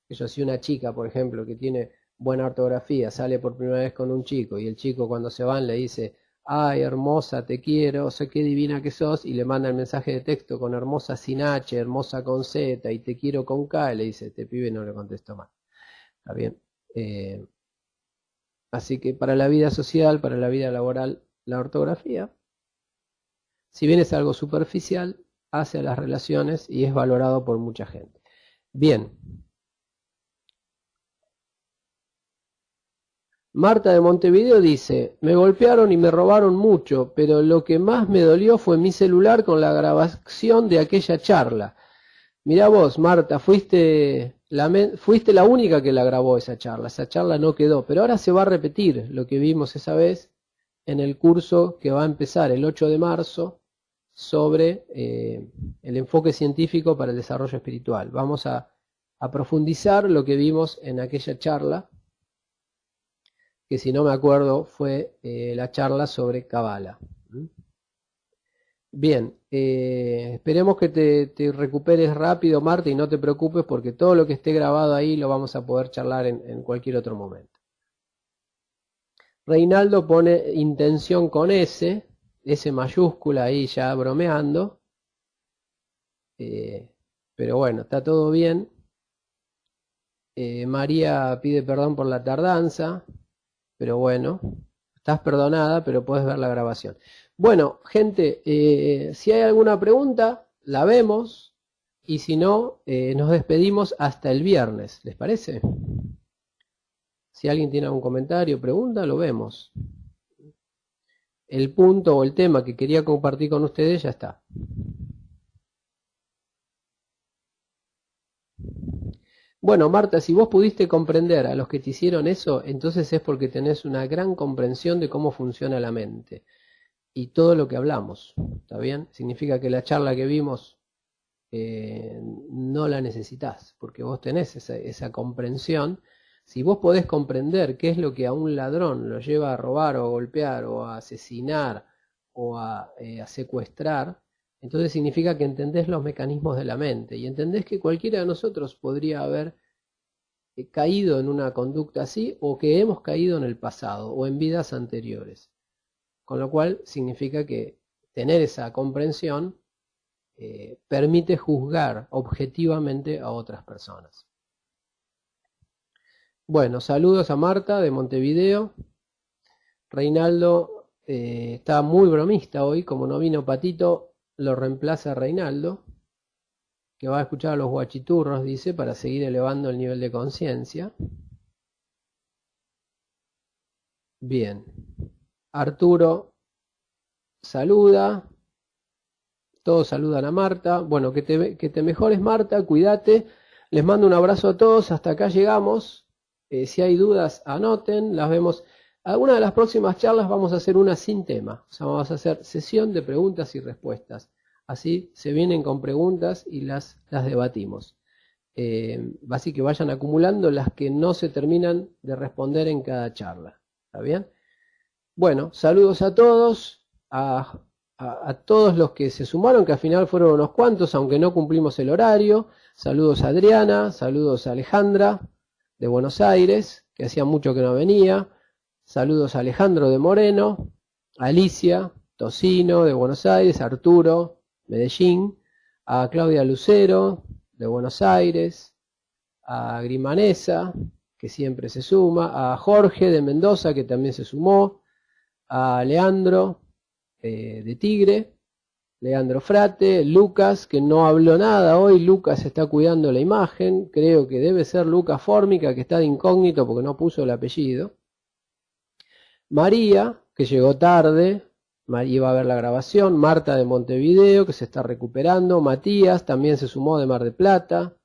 Yo, si una chica, por ejemplo, que tiene buena ortografía, sale por primera vez con un chico y el chico cuando se van le dice, ay hermosa, te quiero, sé qué divina que sos, y le manda el mensaje de texto con hermosa sin H, hermosa con Z y te quiero con K, y le dice, este pibe no le contesto más. ¿Está bien? Así que para la vida social, para la vida laboral, la ortografía, si bien es algo superficial, hace a las relaciones y es valorado por mucha gente. Bien. Marta de Montevideo dice, me golpearon y me robaron mucho, pero lo que más me dolió fue mi celular con la grabación de aquella charla. Mirá vos, Marta, fuiste la única que la grabó esa charla no quedó, pero ahora se va a repetir lo que vimos esa vez en el curso que va a empezar el 8 de marzo sobre el enfoque científico para el desarrollo espiritual. Vamos a profundizar lo que vimos en aquella charla, que si no me acuerdo fue la charla sobre Kabbalah. Bien, esperemos que te recuperes rápido, Marta, y no te preocupes porque todo lo que esté grabado ahí lo vamos a poder charlar en cualquier otro momento. Reinaldo pone intención con S mayúscula ahí ya bromeando, pero bueno, está todo bien. María pide perdón por la tardanza, pero bueno, estás perdonada, pero puedes ver la grabación. Bueno, gente, si hay alguna pregunta, la vemos, y si no, nos despedimos hasta el viernes, ¿les parece? Si alguien tiene algún comentario, pregunta, lo vemos. El punto o el tema que quería compartir con ustedes ya está. Bueno, Marta, si vos pudiste comprender a los que te hicieron eso, entonces es porque tenés una gran comprensión de cómo funciona la mente y todo lo que hablamos, ¿está bien? Significa que la charla que vimos no la necesitas, porque vos tenés esa comprensión. Si vos podés comprender qué es lo que a un ladrón lo lleva a robar o a golpear o a asesinar o a secuestrar, entonces significa que entendés los mecanismos de la mente y entendés que cualquiera de nosotros podría haber caído en una conducta así o que hemos caído en el pasado o en vidas anteriores. Con lo cual significa que tener esa comprensión permite juzgar objetivamente a otras personas. Bueno, saludos a Marta de Montevideo. Reinaldo está muy bromista hoy, como no vino Patito, lo reemplaza Reinaldo, que va a escuchar a los guachiturros, dice, para seguir elevando el nivel de conciencia. Bien. Arturo saluda. Todos saludan a Marta. Bueno, que te mejores, Marta, cuídate. Les mando un abrazo a todos, hasta acá llegamos. Si hay dudas, anoten, las vemos. Alguna de las próximas charlas vamos a hacer una sin tema. O sea, vamos a hacer sesión de preguntas y respuestas. Así se vienen con preguntas y las debatimos. Así que vayan acumulando las que no se terminan de responder en cada charla. ¿Está bien? Bueno, saludos a todos, a todos los que se sumaron, que al final fueron unos cuantos, aunque no cumplimos el horario. Saludos a Adriana, saludos a Alejandra de Buenos Aires, que hacía mucho que no venía. Saludos a Alejandro de Moreno, a Alicia Tocino de Buenos Aires, a Arturo, Medellín, a Claudia Lucero de Buenos Aires, a Grimanesa, que siempre se suma, a Jorge de Mendoza, que también se sumó, a Leandro de Tigre, Leandro Frate, Lucas, que no habló nada hoy. Lucas está cuidando la imagen, creo que debe ser Lucas Fórmica, que está de incógnito porque no puso el apellido. María, que llegó tarde, iba a ver la grabación. Marta de Montevideo, que se está recuperando. Matías también se sumó de Mar del Plata.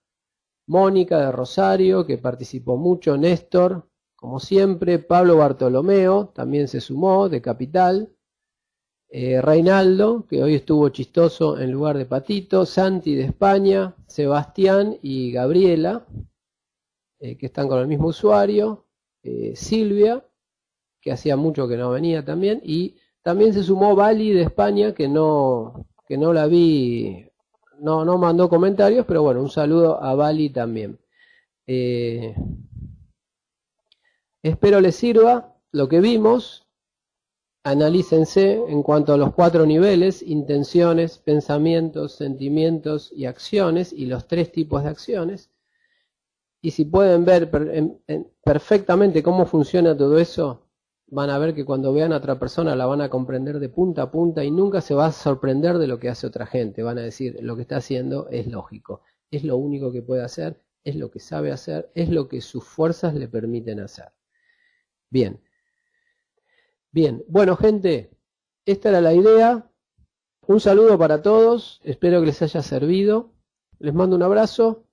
Mónica de Rosario, que participó mucho. Néstor, como siempre. Pablo Bartolomeo también se sumó, de Capital. Reinaldo, que hoy estuvo chistoso en lugar de Patito. Santi de España. Sebastián y Gabriela, que están con el mismo usuario. Silvia, que hacía mucho que no venía también. Y también se sumó Bali de España, que no la vi, no mandó comentarios, pero bueno, un saludo a Bali también. Espero les sirva lo que vimos. Analícense en cuanto a los 4 niveles: intenciones, pensamientos, sentimientos y acciones, y los 3 tipos de acciones. Y si pueden ver perfectamente cómo funciona todo eso, van a ver que cuando vean a otra persona la van a comprender de punta a punta y nunca se va a sorprender de lo que hace otra gente. Van a decir, lo que está haciendo es lógico, es lo único que puede hacer, es lo que sabe hacer, es lo que sus fuerzas le permiten hacer. Bien. Bien. Bueno, gente, esta era la idea. Un saludo para todos. Espero que les haya servido. Les mando un abrazo.